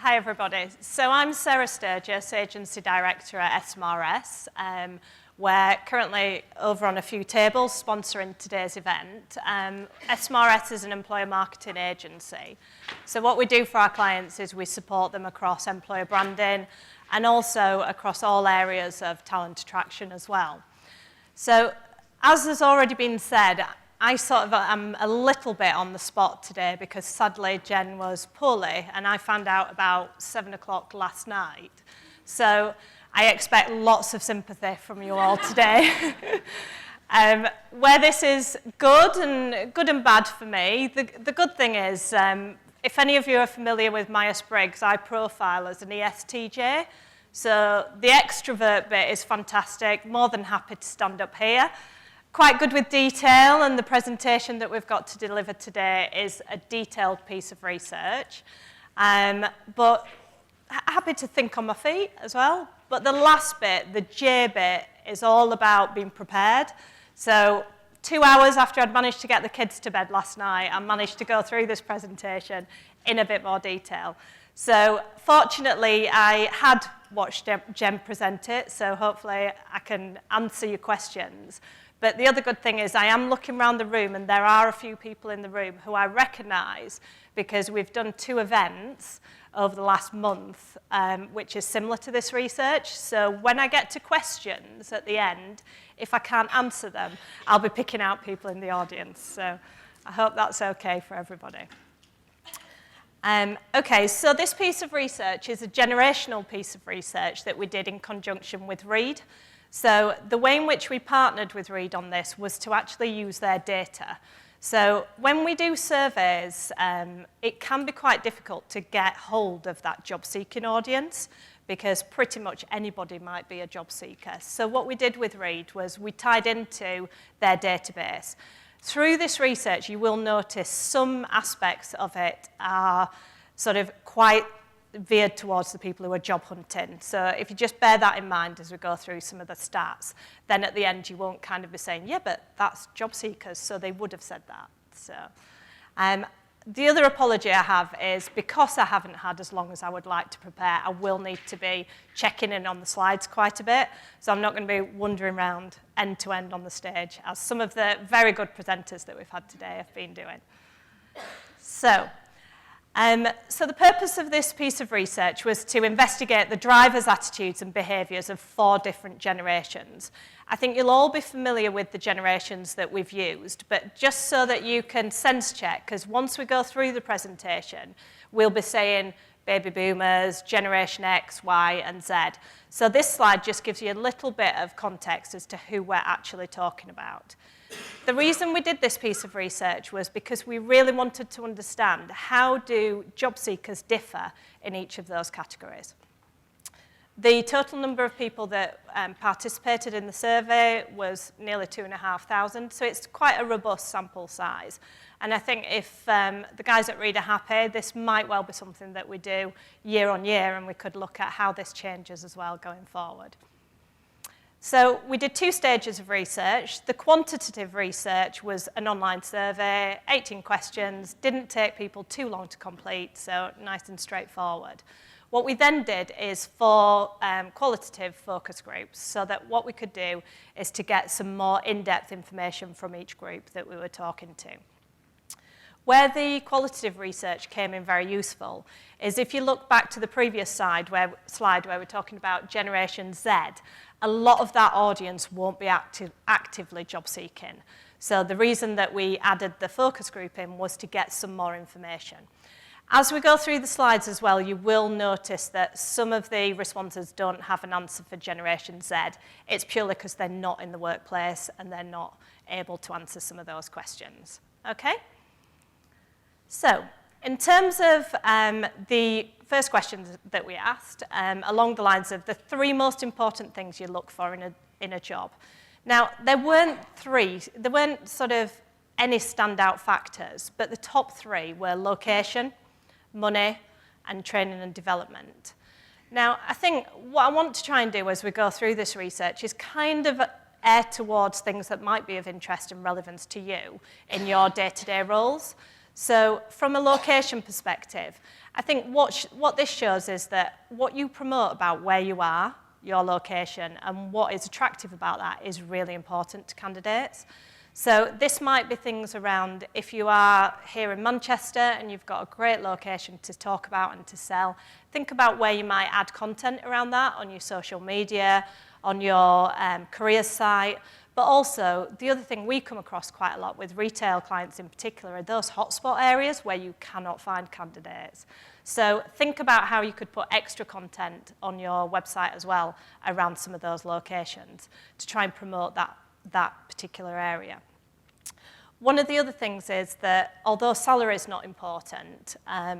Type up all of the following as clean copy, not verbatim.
Hi everybody. So I'm Sarah Sturgis, Agency Director at SMRS. We're currently over on a few tables sponsoring today's event. SMRS is an employer marketing agency. So what we do for our clients is we support them across employer branding and also across all areas of talent attraction as well. So as has already been said, I sort of am a little bit on the spot today because sadly Jen was poorly and I found out about 7 o'clock last night. So I expect lots of sympathy from you all today. Where this is good and bad for me, the good thing is if any of you are familiar with Myers-Briggs, I profile as an ESTJ. So the extrovert bit is fantastic, more than happy to stand up here. Quite good with detail, and the presentation that we've got to deliver today is a detailed piece of research. But happy to think on my feet as well. But the last bit, the J bit, is all about being prepared. So 2 hours after I'd managed to get the kids to bed last night, I managed to go through this presentation in a bit more detail. So fortunately, I had watched Jen present it, so hopefully I can answer your questions. But the other good thing is I am looking around the room and there are a few people in the room who I recognise because we've done 2 events over the last month, which is similar to this research. So when I get to questions at the end, if I can't answer them, I'll be picking out people in the audience. So I hope that's okay for everybody. Okay, so this piece of research is a generational piece of research that we did in conjunction with Reed. So the way in which we partnered with Reed on this was to actually use their data. So when we do surveys, it can be quite difficult to get hold of that job-seeking audience because pretty much anybody might be a job seeker. So what we did with Reed was we tied into their database. Through this research, you will notice some aspects of it are sort of quite veered towards the people who are job hunting. So if you just bear that in mind as we go through some of the stats, then at the end you won't kind of be saying, yeah, but that's job seekers, so they would have said that. So the other apology I have is because I haven't had as long as I would like to prepare, I will need to be checking in on the slides quite a bit. So I'm not going to be wandering around end to end on the stage, as some of the very good presenters that we've had today have been doing. So the purpose of this piece of research was to investigate the drivers' attitudes and behaviours of 4 different generations. I think you'll all be familiar with the generations that we've used, but just so that you can sense check, because once we go through the presentation, we'll be saying baby boomers, Generation X, Y, and Z. So this slide just gives you a little bit of context as to who we're actually talking about. The reason we did this piece of research was because we really wanted to understand how do job seekers differ in each of those categories. The total number of people that participated in the survey was nearly 2,500, so it's quite a robust sample size. And I think if the guys at Reed are happy, this might well be something that we do year on year, and we could look at how this changes as well going forward. So we did 2 stages of research. The quantitative research was an online survey, 18 questions, didn't take people too long to complete, so nice and straightforward. What we then did is 4 qualitative focus groups, so that what we could do is to get some more in-depth information from each group that we were talking to. Where the qualitative research came in very useful is if you look back to the previous slide where we're talking about Generation Z, a lot of that audience won't be actively job seeking. So the reason that we added the focus group in was to get some more information. As we go through the slides as well, you will notice that some of the responses don't have an answer for Generation Z. It's purely because they're not in the workplace and they're not able to answer some of those questions. Okay? So, in terms of the first questions that we asked, along the lines of the 3 most important things you look for in a job. Now, there weren't sort of any standout factors, but the top 3 were location, money, and training and development. Now, I think what I want to try and do as we go through this research is kind of err towards things that might be of interest and relevance to you in your day-to-day roles. So from a location perspective, I think what this shows is that what you promote about where you are, your location, and what is attractive about that is really important to candidates. So this might be things around if you are here in Manchester and you've got a great location to talk about and to sell, think about where you might add content around that on your social media, on your careers site. But also, the other thing we come across quite a lot with retail clients in particular are those hotspot areas where you cannot find candidates. So think about how you could put extra content on your website as well around some of those locations to try and promote that particular area. One of the other things is that although salary is not important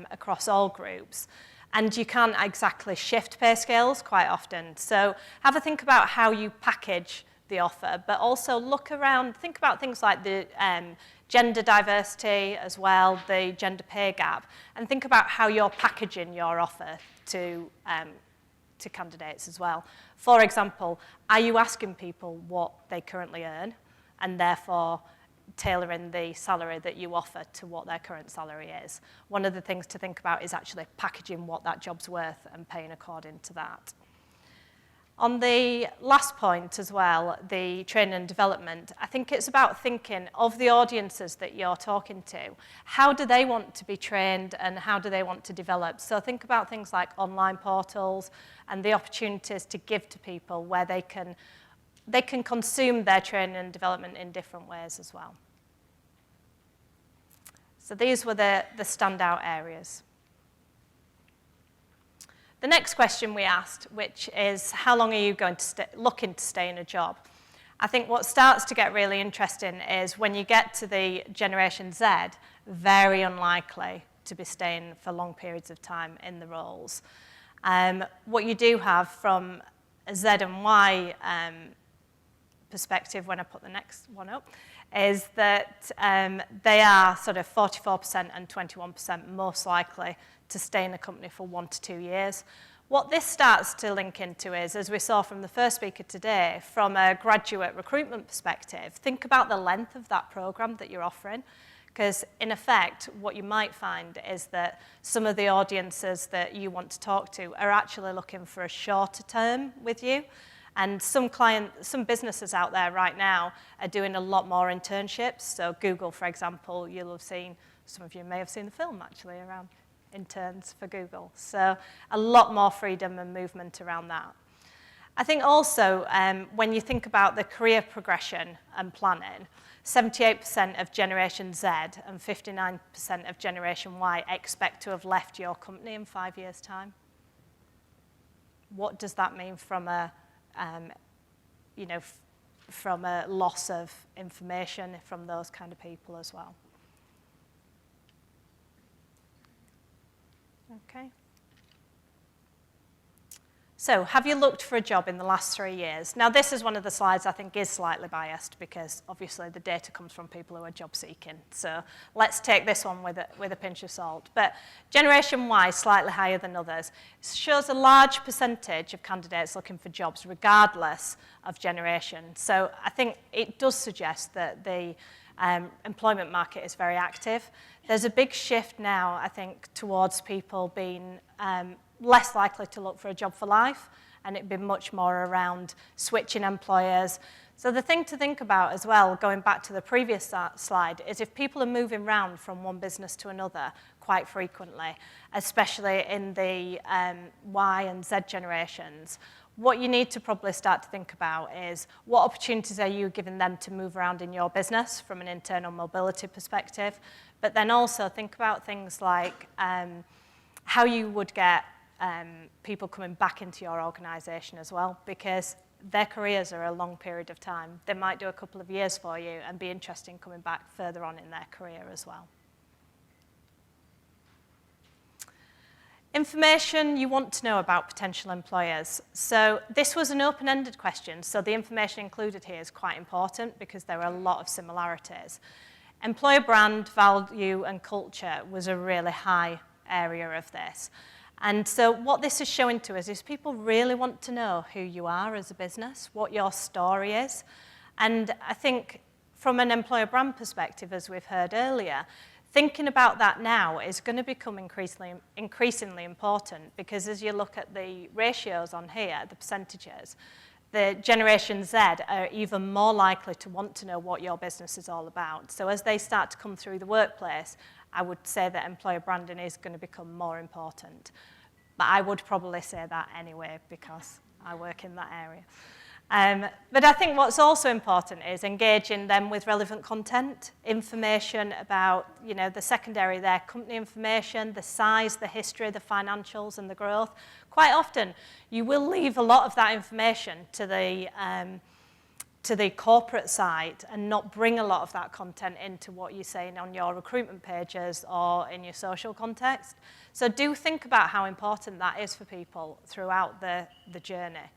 across all groups, and you can't exactly shift pay scales quite often, so have a think about how you package the offer, but also look around, think about things like the gender diversity as well, the gender pay gap, and think about how you're packaging your offer to candidates as well. For example, are you asking people what they currently earn and therefore tailoring the salary that you offer to what their current salary is? One of the things to think about is actually packaging what that job's worth and paying according to that. On the last point as well, the training and development, I think it's about thinking of the audiences that you're talking to. How do they want to be trained and how do they want to develop? So think about things like online portals and the opportunities to give to people where they can consume their training and development in different ways as well. So these were the standout areas. The next question we asked, which is, how long are you going to looking to stay in a job? I think what starts to get really interesting is when you get to the Generation Z, very unlikely to be staying for long periods of time in the roles. What you do have from a Z and Y perspective, when I put the next one up, is that they are sort of 44% and 21% most likely to stay in a company for 1 to 2 years. What this starts to link into is, as we saw from the first speaker today, from a graduate recruitment perspective, think about the length of that program that you're offering. Because in effect, what you might find is that some of the audiences that you want to talk to are actually looking for a shorter term with you. And some businesses out there right now are doing a lot more internships. So Google, for example, you'll have seen, some of you may have seen the film actually around interns for Google. So a lot more freedom and movement around that. I think also when you think about the career progression and planning, 78% of Generation Z and 59% of Generation Y expect to have left your company in 5 years' time. What does that mean from a from a loss of information from those kind of people as well? Okay. So, have you looked for a job in the last 3 years? Now, this is one of the slides I think is slightly biased because obviously the data comes from people who are job seeking. So, let's take this one with a pinch of salt. But Generation Y, slightly higher than others, shows a large percentage of candidates looking for jobs regardless of generation. So, I think it does suggest that the employment market is very active. There's a big shift now, I think, towards people being less likely to look for a job for life, and it'd be much more around switching employers. So the thing to think about as well, going back to the previous slide, is if people are moving around from one business to another quite frequently, especially in the Y and Z generations, what you need to probably start to think about is what opportunities are you giving them to move around in your business from an internal mobility perspective, but then also think about things like how you would get people coming back into your organisation as well, because their careers are a long period of time. They might do a couple of years for you and be interested in coming back further on in their career as well. Information you want to know about potential employers. So this was an open-ended question, so the information included here is quite important because there are a lot of similarities. Employer brand, value, and culture was a really high area of this. And so what this is showing to us is people really want to know who you are as a business, what your story is. And I think from an employer brand perspective, as we've heard earlier, thinking about that now is going to become increasingly important, because as you look at the ratios on here, the percentages, the Generation Z are even more likely to want to know what your business is all about. So as they start to come through the workplace, I would say that employer branding is going to become more important. But I would probably say that anyway, because I work in that area. But I think what's also important is engaging them with relevant content, information about, the secondary there, company information, the size, the history, the financials, and the growth. Quite often, you will leave a lot of that information to the corporate side and not bring a lot of that content into what you're saying on your recruitment pages or in your social context. So do think about how important that is for people throughout the journey.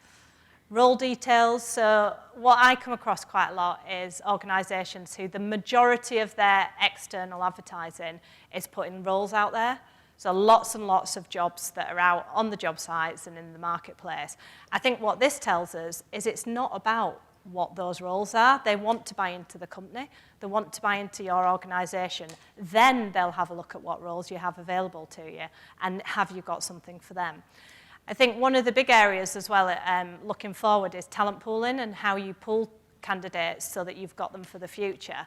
Role details, so what I come across quite a lot is organisations who the majority of their external advertising is putting roles out there. So lots and lots of jobs that are out on the job sites and in the marketplace. I think what this tells us is it's not about what those roles are. They want to buy into the company. They want to buy into your organisation. Then they'll have a look at what roles you have available to you and have you got something for them. I think one of the big areas as well, looking forward, is talent pooling and how you pool candidates so that you've got them for the future.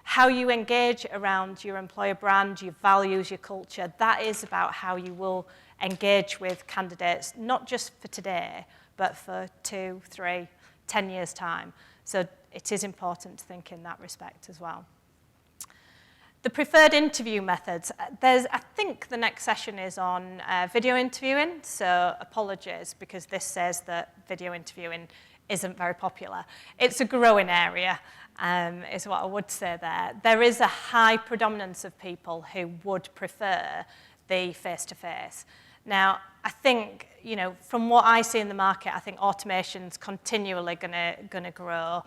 How you engage around your employer brand, your values, your culture, that is about how you will engage with candidates, not just for today, but for 2, 3, 10 years' time. So it is important to think in that respect as well. The preferred interview methods. I think the next session is on video interviewing, so apologies, because this says that video interviewing isn't very popular. It's a growing area, is what I would say there. There is a high predominance of people who would prefer the face-to-face. Now, I think, from what I see in the market, I think automation's continually going to grow.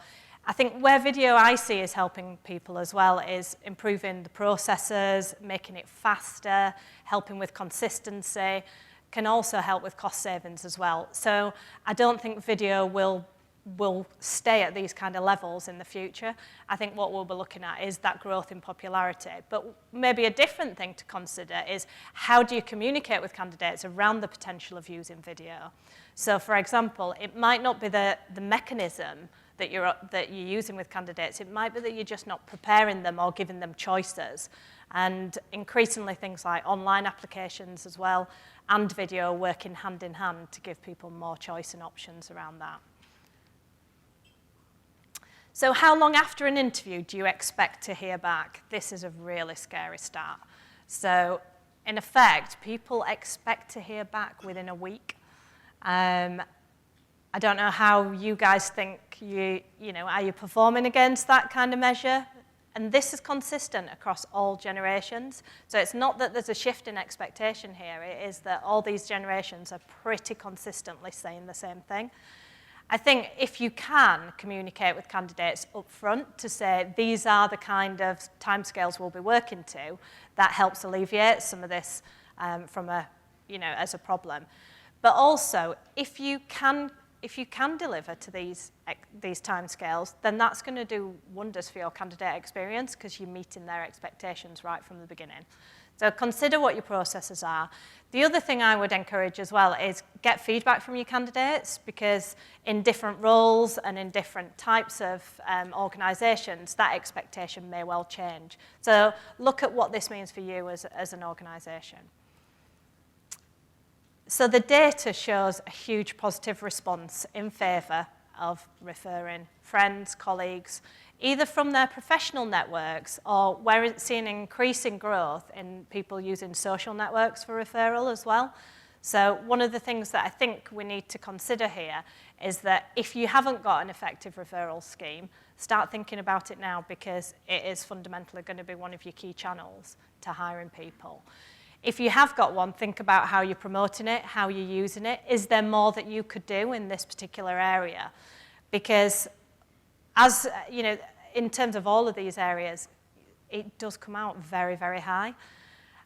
I think where video I see is helping people as well is improving the processes, making it faster, helping with consistency, can also help with cost savings as well. So I don't think video will stay at these kind of levels in the future. I think what we'll be looking at is that growth in popularity. But maybe a different thing to consider is how do you communicate with candidates around the potential of using video? So for example, it might not be the mechanism that you're using with candidates. It might be that you're just not preparing them or giving them choices. And increasingly things like online applications as well and video working hand in hand to give people more choice and options around that. So how long after an interview do you expect to hear back? This is a really scary start. So in effect, people expect to hear back within a week. I don't know how you guys think are you performing against that kind of measure? And this is consistent across all generations. So it's not that there's a shift in expectation here. It is that all these generations are pretty consistently saying the same thing. I think if you can communicate with candidates up front to say these are the kind of timescales we'll be working to, that helps alleviate some of this as a problem. But also, if you can deliver to these timescales, then that's going to do wonders for your candidate experience because you're meeting their expectations right from the beginning. So consider what your processes are. The other thing I would encourage as well is get feedback from your candidates, because in different roles and in different types of organisations, that expectation may well change. So look at what this means for you as an organisation. So the data shows a huge positive response in favour of referring friends, colleagues, either from their professional networks or where it's seeing increasing growth in people using social networks for referral as well. So one of the things that I think we need to consider here is that if you haven't got an effective referral scheme, start thinking about it now, because it is fundamentally going to be one of your key channels to hiring people. If you have got one, think about how you're promoting it, how you're using it. Is there more that you could do in this particular area? Because as in terms of all of these areas, it does come out very, very high.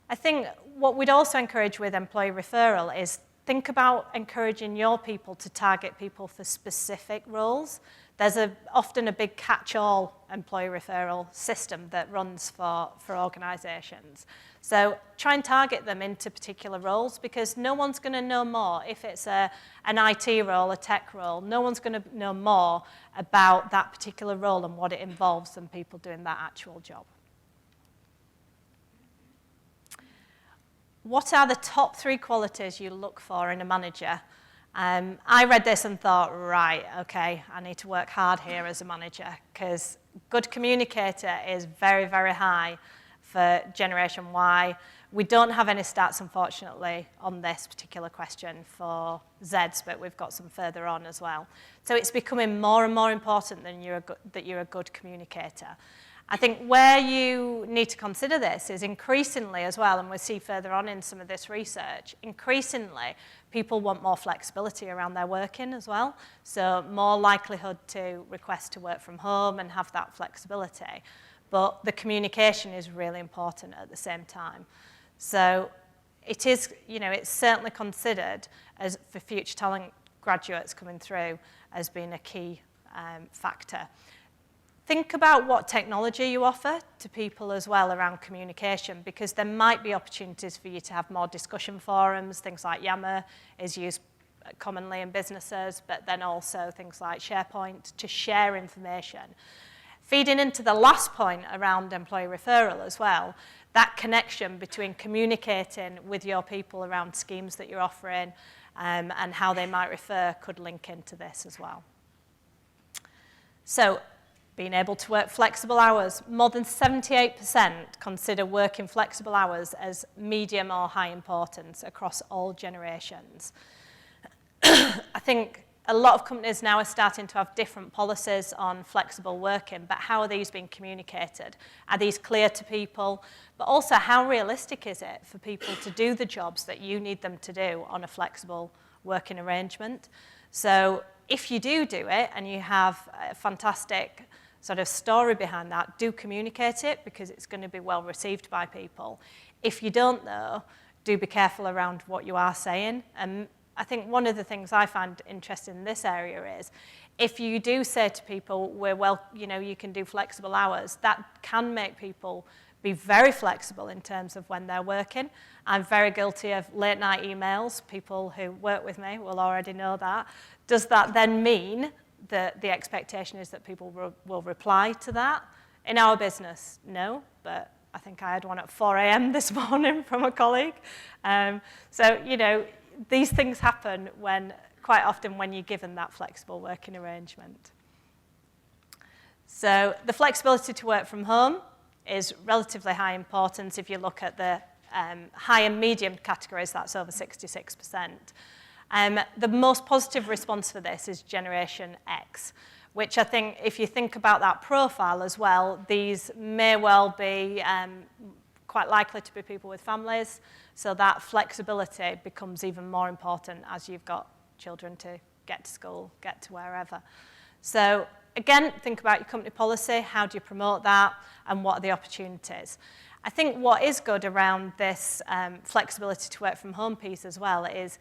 I think what we'd also encourage with employee referral is think about encouraging your people to target people for specific roles. there's often a big catch-all employee referral system that runs for organisations. So try and target them into particular roles, because no one's going to know more. If it's an IT role, a tech role, no one's going to know more about that particular role and what it involves than people doing that actual job. What are the top 3 qualities you look for in a manager? I read this and thought, right, okay, I need to work hard here as a manager, because good communicator is very, very high for Generation Y. We don't have any stats, unfortunately, on this particular question for Zs, but we've got some further on as well. So it's becoming more and more important that you're a good communicator. I think where you need to consider this is increasingly as well, and we'll see further on in some of this research, increasingly people want more flexibility around their working as well. So more likelihood to request to work from home and have that flexibility. But the communication is really important at the same time. So it is, it's certainly considered as for future talent graduates coming through as being a key factor. Think about what technology you offer to people as well around communication, because there might be opportunities for you to have more discussion forums. Things like Yammer is used commonly in businesses, but then also things like SharePoint to share information. Feeding into the last point around employee referral as well, that connection between communicating with your people around schemes that you're offering and how they might refer could link into this as well. So, being able to work flexible hours. More than 78% consider working flexible hours as medium or high importance across all generations. I think a lot of companies now are starting to have different policies on flexible working, but how are these being communicated? Are these clear to people? But also, how realistic is it for people to do the jobs that you need them to do on a flexible working arrangement? So if you do it and you have a fantastic sort of story behind that, do communicate it, because it's going to be well received by people. If you don't, though, do be careful around what you are saying. And I think one of the things I find interesting in this area is if you do say to people, you can do flexible hours, that can make people be very flexible in terms of when they're working. I'm very guilty of late night emails. People who work with me will already know that. Does that then mean that the expectation is that people will reply to that? In our business, no, but I think I had one at 4 a.m. this morning from a colleague. So, these things happen quite often when you're given that flexible working arrangement. So the flexibility to work from home is relatively high importance. If you look at the high and medium categories, that's over 66%. The most positive response for this is Generation X, which I think if you think about that profile as well, these may well be quite likely to be people with families, so that flexibility becomes even more important as you've got children to get to school, get to wherever. So again, think about your company policy, how do you promote that, and what are the opportunities? I think what is good around this flexibility to work from home piece as well is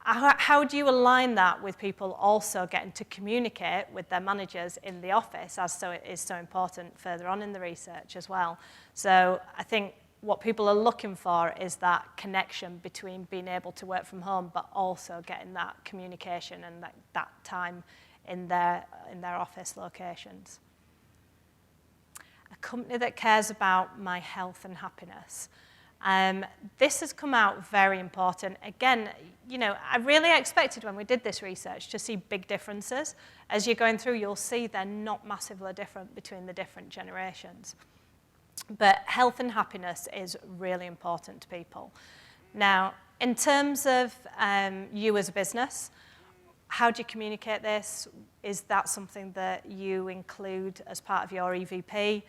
how do you align that with people also getting to communicate with their managers in the office, as so it is so important further on in the research as well. So I think what people are looking for is that connection between being able to work from home, but also getting that communication and that time in their office locations. A company that cares about my health and happiness. This has come out very important. Again, I really expected when we did this research to see big differences. As you're going through, you'll see they're not massively different between the different generations. But health and happiness is really important to people. Now, in terms of you as a business, how do you communicate this? Is that something that you include as part of your EVP?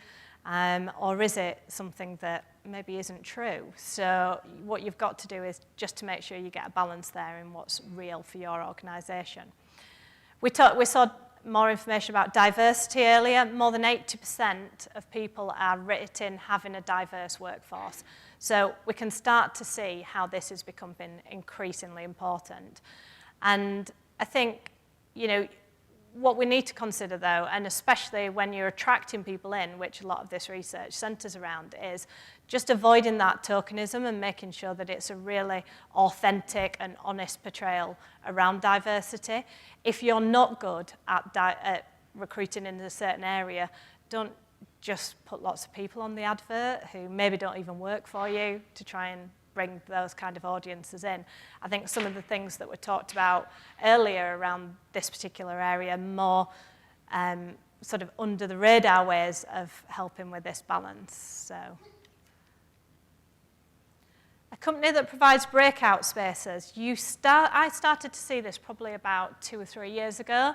Or is it something that maybe isn't true? So what you've got to do is just to make sure you get a balance there in what's real for your organisation. We saw more information about diversity earlier. More than 80% of people are rating having a diverse workforce. So we can start to see how this is becoming increasingly important. And I think, what we need to consider, though, and especially when you're attracting people in, which a lot of this research centres around, is just avoiding that tokenism and making sure that it's a really authentic and honest portrayal around diversity. If you're not good at recruiting in a certain area, don't just put lots of people on the advert who maybe don't even work for you to try and bring those kind of audiences in. I think some of the things that were talked about earlier around this particular area, more sort of under the radar ways of helping with this balance. So, a company that provides breakout spaces, I started to see this probably about 2 or 3 years ago,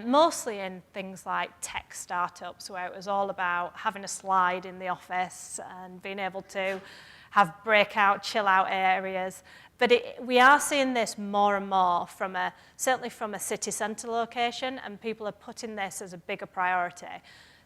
mostly in things like tech startups, where it was all about having a slide in the office and being able to have breakout, chill-out areas. But we are seeing this more and more certainly from a city centre location, and people are putting this as a bigger priority.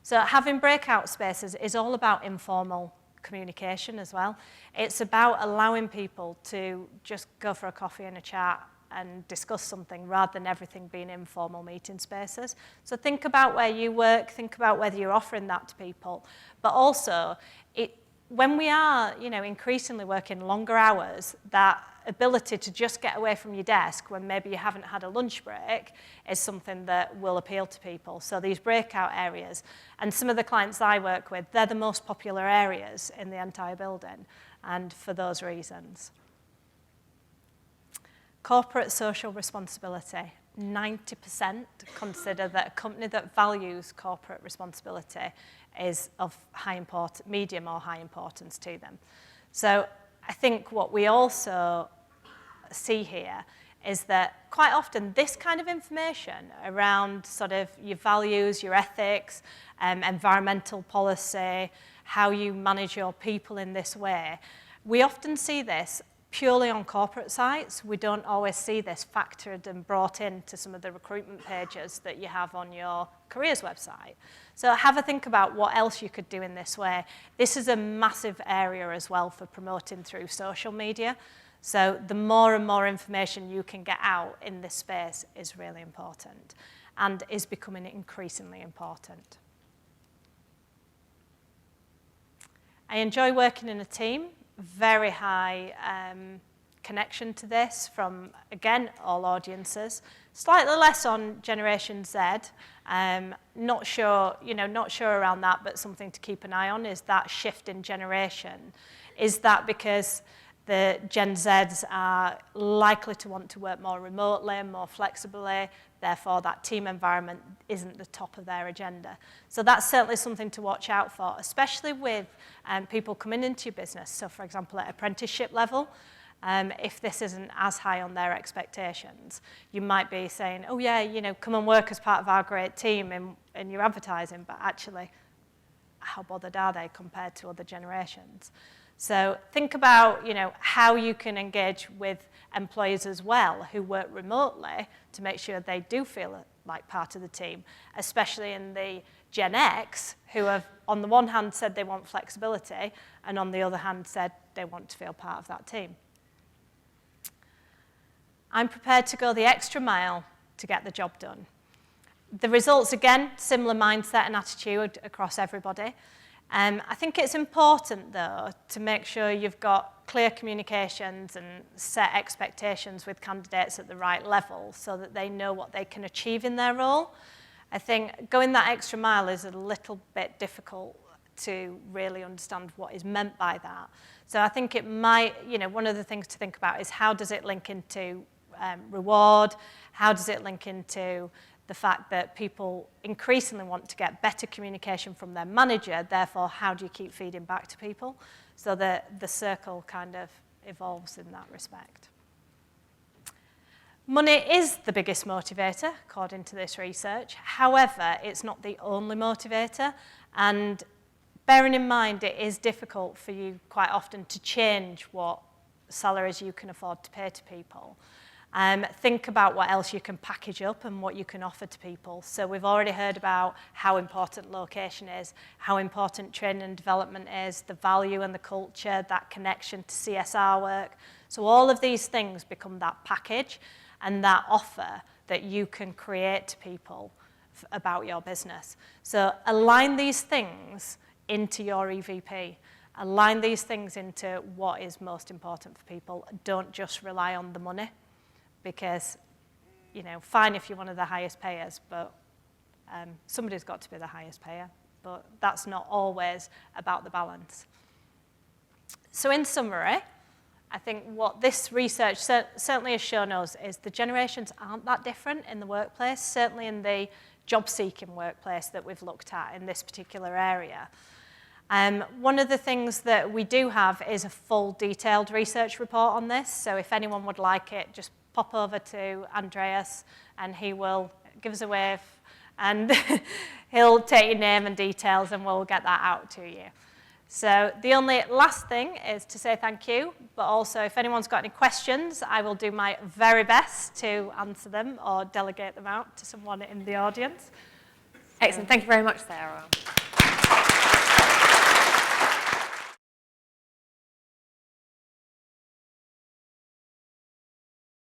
So having breakout spaces is all about informal communication as well. It's about allowing people to just go for a coffee and a chat and discuss something rather than everything being informal meeting spaces. So think about where you work, think about whether you're offering that to people, but also when we are, increasingly working longer hours, that ability to just get away from your desk when maybe you haven't had a lunch break is something that will appeal to people. So these breakout areas, and some of the clients I work with, they're the most popular areas in the entire building, and for those reasons. Corporate social responsibility. 90% consider that a company that values corporate responsibility is of medium or high importance to them. So I think what we also see here is that quite often this kind of information around sort of your values, your ethics, environmental policy, how you manage your people in this way, we often see this purely on corporate sites. We don't always see this factored and brought into some of the recruitment pages that you have on your careers website. So have a think about what else you could do in this way. This is a massive area as well for promoting through social media. So the more and more information you can get out in this space is really important and is becoming increasingly important. I enjoy working in a team. Very high connection to this from, again, all audiences. Slightly less on Generation Z. Not sure around that, but something to keep an eye on is that shift in generation. Is that because the Gen Zs are likely to want to work more remotely, more flexibly, therefore that team environment isn't the top of their agenda. So that's certainly something to watch out for, especially with people coming into your business. So for example, at apprenticeship level, if this isn't as high on their expectations, you might be saying, oh yeah, come and work as part of our great team in your advertising, but actually, how bothered are they compared to other generations? So think about, how you can engage with employees as well who work remotely to make sure they do feel like part of the team, especially in the Gen X, who have, on the one hand, said they want flexibility, and on the other hand, said they want to feel part of that team. I'm prepared to go the extra mile to get the job done. The results, again, similar mindset and attitude across everybody. I think it's important, though, to make sure you've got clear communications and set expectations with candidates at the right level so that they know what they can achieve in their role. I think going that extra mile is a little bit difficult to really understand what is meant by that. So I think it might, one of the things to think about is how does it link into reward? How does it link into the fact that people increasingly want to get better communication from their manager, therefore how do you keep feeding back to people? So that the circle kind of evolves in that respect. Money is the biggest motivator, according to this research. However, it's not the only motivator, and bearing in mind it is difficult for you quite often to change what salaries you can afford to pay to people. Think about what else you can package up and what you can offer to people. So we've already heard about how important location is, how important training and development is, the value and the culture, that connection to CSR work. So all of these things become that package and that offer that you can create to people about your business. So align these things into your EVP. Align these things into what is most important for people. Don't just rely on the money, because, you know, fine if you're one of the highest payers, but somebody's got to be the highest payer. But that's not always about the balance. So in summary, I think what this research certainly has shown us is the generations aren't that different in the workplace, certainly in the job-seeking workplace that we've looked at in this particular area. One of the things that we do have is a full detailed research report on this. So if anyone would like it, just pop over to Andreas and he will give us a wave and he'll take your name and details and we'll get that out to you. So the only last thing is to say thank you, but also if anyone's got any questions, I will do my very best to answer them or delegate them out to someone in the audience. Excellent. Thank you very much, Sarah.